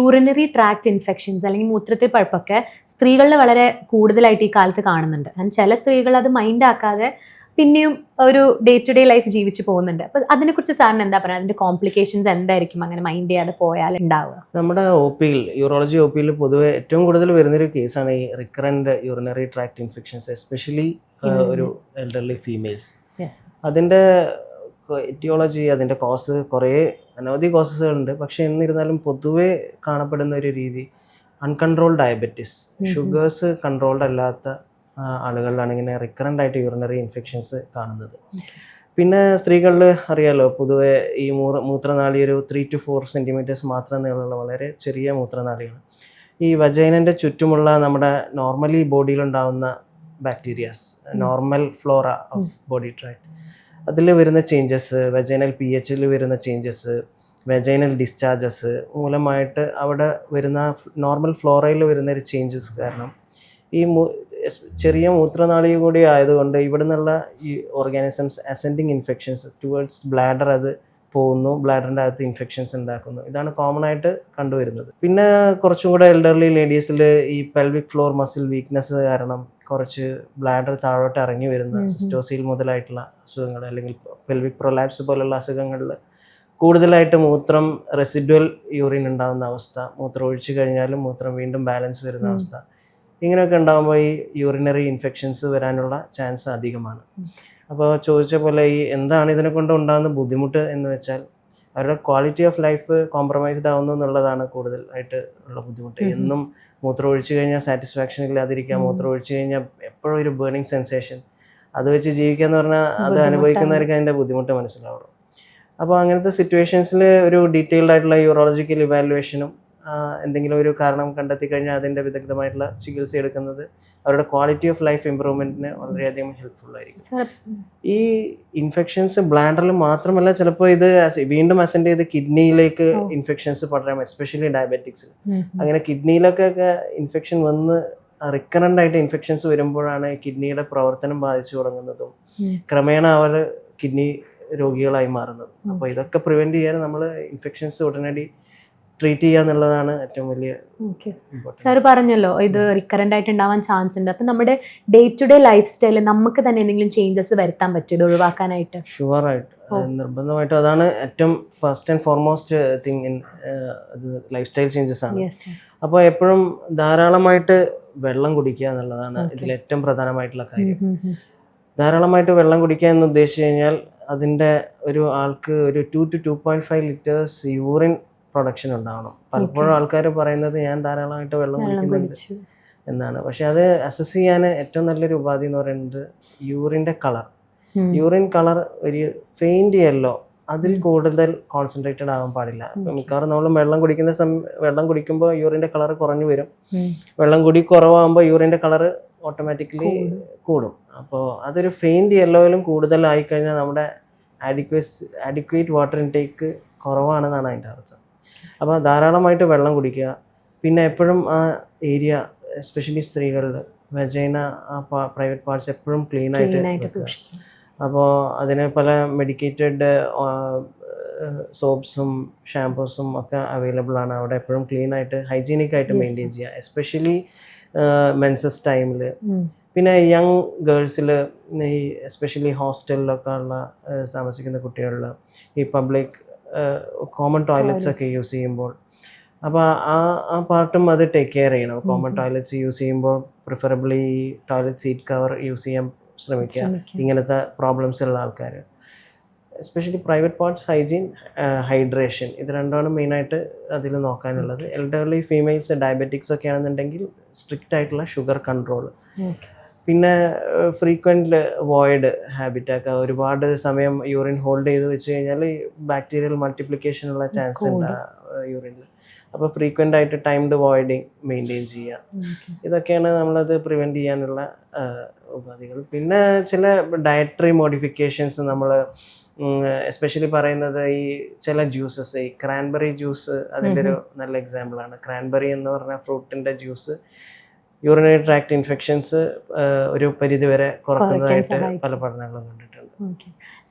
Urinary tract infections അല്ലെങ്കിൽ മൂത്രത്തിൽ പഴുപ്പൊക്കെ സ്ത്രീകളിൽ വളരെ കൂടുതലായിട്ട് ഈ കാലത്ത് കാണുന്നുണ്ട്. ചില സ്ത്രീകൾ അത് മൈൻഡ് ആക്കാതെ പിന്നെയും ഒരു ഡേ ടു ഡേ ലൈഫ് ജീവിച്ചു പോകുന്നുണ്ട്. അപ്പൊ അതിനെക്കുറിച്ച് സാറിന് എന്താ പറയുക? അതിന്റെ കോംപ്ലിക്കേഷൻസ് എന്തായിരിക്കും അങ്ങനെ മൈൻഡ് ചെയ്യാതെ പോയാൽ ഉണ്ടാവുക? നമ്മുടെ യൂറോളജി ഒ പിയിൽ പൊതുവെ ഏറ്റവും കൂടുതൽ വരുന്നൊരു കേസാണ് ഈ recurrent urinary tract infections, especially ഒരു എൽഡർലി ഫീമെയിൽസ്. അതിൻ്റെ എറ്റിയോളജി, അതിൻ്റെ കോസ്, കുറേ അനവധി കോസസുകളുണ്ട്. പക്ഷേ എന്നിരുന്നാലും പൊതുവെ കാണപ്പെടുന്ന ഒരു രീതി അൺകൺട്രോൾഡ് ഡയബറ്റിസ്, ഷുഗേഴ്സ് കൺട്രോൾഡ് അല്ലാത്ത ആളുകളിലാണ് ഇങ്ങനെ റിക്കറൻ്റ് ആയിട്ട് യൂറിനറി ഇൻഫെക്ഷൻസ് കാണുന്നത്. പിന്നെ സ്ത്രീകളിൽ അറിയാലോ, പൊതുവെ ഈ മൂത്രനാളി ഒരു 3 to 4 സെൻറ്റിമീറ്റേഴ്സ് മാത്രം നീളമുള്ള വളരെ ചെറിയ മൂത്രനാളിയാണ്. ഈ വജൈനൻ്റെ ചുറ്റുമുള്ള നമ്മുടെ നോർമലി ബോഡിയിലുണ്ടാകുന്ന bacterias, normal flora of body tract, അതിൽ വരുന്ന ചേഞ്ചസ്, വെജൈനൽ pHൽ വരുന്ന ചേഞ്ചസ്, വെജൈനൽ ഡിസ്ചാർജസ് മൂലമായിട്ട് അവിടെ വരുന്ന നോർമൽ ഫ്ലോറയിൽ വരുന്ന ഒരു ചേഞ്ചസ് കാരണം ഈ ചെറിയ മൂത്രനാളി കൂടി ആയതുകൊണ്ട് ഇവിടെ നിന്നുള്ള ഈ organisms ascending infections towards bladder അത് പോകുന്നു, ബ്ലാഡറിൻ്റെ അകത്ത് ഇൻഫെക്ഷൻസ് ഉണ്ടാക്കുന്നു. ഇതാണ് കോമൺ ആയിട്ട് കണ്ടുവരുന്നത്. പിന്നെ കുറച്ചും കൂടെ എൽഡർലി ലേഡീസിൽ ഈ പെൽവിക് ഫ്ലോർ മസിൽ വീക്ക്നെസ് കാരണം കുറച്ച് ബ്ലാഡർ താഴോട്ട് ഇറങ്ങി വരുന്ന സിസ്റ്റോസിൽ മുതലായിട്ടുള്ള അസുഖങ്ങൾ, അല്ലെങ്കിൽ പെൽവിക് പ്രൊലാപ്സ് പോലുള്ള അസുഖങ്ങളിൽ കൂടുതലായിട്ട് മൂത്രം റെസിഡ്വൽ യൂറിൻ ഉണ്ടാകുന്ന അവസ്ഥ, മൂത്രം ഒഴിച്ചു കഴിഞ്ഞാലും മൂത്രം വീണ്ടും ബാലൻസ് വരുന്ന അവസ്ഥ, ഇങ്ങനെയൊക്കെ ഉണ്ടാകുമ്പോൾ ഈ യൂറിനറി ഇൻഫെക്ഷൻസ് വരാനുള്ള ചാൻസ് അധികമാണ്. അപ്പോൾ ചോദിച്ച പോലെ ഈ എന്താണ് ഇതിനെ കൊണ്ട് ഉണ്ടാകുന്ന ബുദ്ധിമുട്ട് എന്ന് വെച്ചാൽ അവരുടെ ക്വാളിറ്റി ഓഫ് ലൈഫ് കോംപ്രമൈസ്ഡ് ആവുന്നു എന്നുള്ളതാണ് കൂടുതലായിട്ട് ഉള്ള ബുദ്ധിമുട്ട്. എന്നും മൂത്രം ഒഴിച്ചു കഴിഞ്ഞാൽ സാറ്റിസ്ഫാക്ഷൻ ഇല്ലാതിരിക്കുക, മൂത്രം ഒഴിച്ചു കഴിഞ്ഞാൽ എപ്പോഴും ഒരു ബേണിംഗ് സെൻസേഷൻ, അത് വെച്ച് ജീവിക്കുക എന്ന് പറഞ്ഞാൽ അത് അനുഭവിക്കുന്നവർക്ക് അതിൻ്റെ ബുദ്ധിമുട്ട് മനസ്സിലാവുള്ളൂ. അപ്പോൾ അങ്ങനത്തെ സിറ്റുവേഷൻസിൽ ഒരു ഡീറ്റെയിൽഡ് ആയിട്ടുള്ള യൂറോളജിക്കൽ ഇവാലുവേഷനും എന്തെങ്കിലും ഒരു കാരണം കണ്ടെത്തി കഴിഞ്ഞാൽ അതിൻ്റെ വിദഗ്ധമായിട്ടുള്ള ചികിത്സ എടുക്കുന്നത് അവരുടെ ക്വാളിറ്റി ഓഫ് ലൈഫ് ഇമ്പ്രൂവ്മെൻറ്റിന് വളരെയധികം ഹെൽപ്ഫുൾ ആയിരിക്കും. ഈ ഇൻഫെക്ഷൻസ് ബ്ലാഡറിൽ മാത്രമല്ല, ചിലപ്പോൾ ഇത് വീണ്ടും അസെൻഡ് ചെയ്ത് കിഡ്നിയിലേക്ക് ഇൻഫെക്ഷൻസ് പടരാം, എസ്പെഷ്യലി ഡയബറ്റിക്സിൽ. അങ്ങനെ കിഡ്നിയിലൊക്കെ ഇൻഫെക്ഷൻ വന്ന് റിക്കറൻ്റ് ആയിട്ട് ഇൻഫെക്ഷൻസ് വരുമ്പോഴാണ് കിഡ്നിയുടെ പ്രവർത്തനം ബാധിച്ചു തുടങ്ങുന്നതും ക്രമേണ അവർ കിഡ്നി രോഗികളായി മാറുന്നത്. അപ്പോൾ ഇതൊക്കെ പ്രിവെൻറ്റ് ചെയ്യാൻ നമ്മൾ ഇൻഫെക്ഷൻസ് ഉടനടി ട്രീറ്റ് ചെയ്യുക എന്നുള്ളതാണ് ഏറ്റവും വലിയ. സാർ പറഞ്ഞല്ലോ ഇത് റിക്കറൻ്റ് ആയിട്ട് ഉണ്ടാവാൻ ചാൻസ് ഉണ്ട്. അപ്പം നമ്മുടെ ഡേ ടു ഡേ ലൈഫ് സ്റ്റൈലിൽ നമുക്ക് തന്നെ എന്തെങ്കിലും ചേഞ്ചസ് വരുത്താൻ പറ്റും ഇത് ഒഴിവാക്കാനായിട്ട്? ഷുവറായിട്ട്, നിർബന്ധമായിട്ടും അതാണ് ഏറ്റവും first and foremost thing in life style changes ആണ്. അപ്പോൾ എപ്പോഴും ധാരാളമായിട്ട് വെള്ളം കുടിക്കുക എന്നുള്ളതാണ് ഇതിൽ ഏറ്റവും പ്രധാനമായിട്ടുള്ള കാര്യം. ധാരാളമായിട്ട് വെള്ളം കുടിക്കുക എന്ന് ഉദ്ദേശിച്ചു കഴിഞ്ഞാൽ അതിൻ്റെ ഒരു ആൾക്ക് ഒരു 2 to 2.5 liters യൂറിൻ പ്രൊഡക്ഷൻ ഉണ്ടാവണം. പലപ്പോഴും ആൾക്കാർ പറയുന്നത് ഞാൻ ധാരാളമായിട്ട് വെള്ളം കുടിക്കുന്നുണ്ട് എന്നാണ്. പക്ഷെ അത് അസസ് ചെയ്യാൻ ഏറ്റവും നല്ലൊരു ഉപാധി എന്ന് പറയുന്നത് യൂറിൻ്റെ കളർ. യൂറിൻ കളർ ഒരു ഫെയിൻറ്റ് യെല്ലോ, അതിൽ കൂടുതൽ കോൺസെൻട്രേറ്റഡ് ആവാൻ പാടില്ല. മിക്കവാറും നമ്മൾ വെള്ളം കുടിക്കുമ്പോൾ യൂറിൻ്റെ കളർ കുറഞ്ഞു വരും. വെള്ളം കുടി കുറവാകുമ്പോൾ യൂറിൻ്റെ കളർ ഓട്ടോമാറ്റിക്കലി കൂടും. അപ്പോൾ അതൊരു ഫെയിൻറ്റ് യെല്ലോയിലും കൂടുതലായി കഴിഞ്ഞാൽ നമ്മുടെ ആഡിക്വേറ്റ് വാട്ടർ ഇൻടേക്ക് കുറവാണെന്നാണ് അതിൻ്റെ അർത്ഥം. അപ്പോൾ ധാരാളമായിട്ട് വെള്ളം കുടിക്കുക. പിന്നെ എപ്പോഴും ആ ഏരിയ, എസ്പെഷ്യലി സ്ത്രീകളിൽ വെജൈന, ആ പ്രൈവറ്റ് പാർട്സ് എപ്പോഴും ക്ലീൻ ആയിട്ട് സൂക്ഷിക്കുക. അപ്പോൾ അതിന് പല മെഡിക്കേറ്റഡ് സോപ്സും ഷാംപൂസും ഒക്കെ അവൈലബിൾ ആണ്. അവിടെ എപ്പോഴും ക്ലീൻ ആയിട്ട് ഹൈജീനിക് ആയിട്ട് മെയിൻറ്റെയിൻ ചെയ്യുക, എസ്പെഷ്യലി മെൻസസ് ടൈമിൽ. പിന്നെ യങ് ഗേൾസിൽ, ഈ എസ്പെഷ്യലി ഹോസ്റ്റലിലൊക്കെ ഉള്ള താമസിക്കുന്ന കുട്ടികളിൽ ഈ പബ്ലിക് കോമൺ ടോയ്ലറ്റ്സ് ഒക്കെ യൂസ് ചെയ്യുമ്പോൾ, അപ്പോൾ ആ പാർട്ടും അത് ടേക്ക് കെയർ ചെയ്യണം. കോമൺ ടോയ്ലറ്റ്സ് യൂസ് ചെയ്യുമ്പോൾ preferably toilet seat cover use ചെയ്യാൻ ശ്രമിക്കുക, ഇങ്ങനത്തെ പ്രോബ്ലംസ് ഉള്ള ആൾക്കാർ. Especially private parts hygiene, hydration, ഇത് രണ്ടാണ് മെയിനായിട്ട് അതിൽ നോക്കാനുള്ളത്. എൽഡർലി ഫീമെയിൽസ് ഡയബറ്റിക്സ് ഒക്കെ ആണെന്നുണ്ടെങ്കിൽ സ്ട്രിക്റ്റ് ആയിട്ടുള്ള ഷുഗർ കൺട്രോൾ. പിന്നെ ഫ്രീക്വൻറ്റ് വോയിഡ് ഹാബിറ്റൊക്കെ, ഒരുപാട് സമയം യൂറിൻ ഹോൾഡ് ചെയ്ത് വെച്ച് കഴിഞ്ഞാൽ ബാക്ടീരിയൽ മൾട്ടിപ്ലിക്കേഷനുള്ള ചാൻസ് ഉണ്ട് യൂറിനിൽ. അപ്പോൾ ഫ്രീക്വൻ്റ് ആയിട്ട് ടൈംഡ് വോയിഡിങ് മെയിൻറ്റെയിൻ ചെയ്യുക. ഇതൊക്കെയാണ് നമ്മളത് പ്രിവെൻറ്റ് ചെയ്യാനുള്ള ഉപാധികൾ. പിന്നെ ചില ഡയറ്ററി മോഡിഫിക്കേഷൻസ് നമ്മൾ എസ്പെഷ്യലി പറയുന്നത് ഈ ചില ജ്യൂസസ്, ഈ ക്രാൻബെറി ജ്യൂസ് അതിൻ്റെ ഒരു നല്ല എക്സാമ്പിളാണ്. ക്രാൻബെറി എന്ന് പറഞ്ഞ ഫ്രൂട്ടിൻ്റെ ജ്യൂസ് യൂറിനറി ട്രാക്ട് ഇൻഫെക്ഷൻസ് ഒരു പരിധിവരെ കുറയ്ക്കുന്നതായിട്ട് പല പഠനങ്ങളും കണ്ടിട്ടുണ്ട്.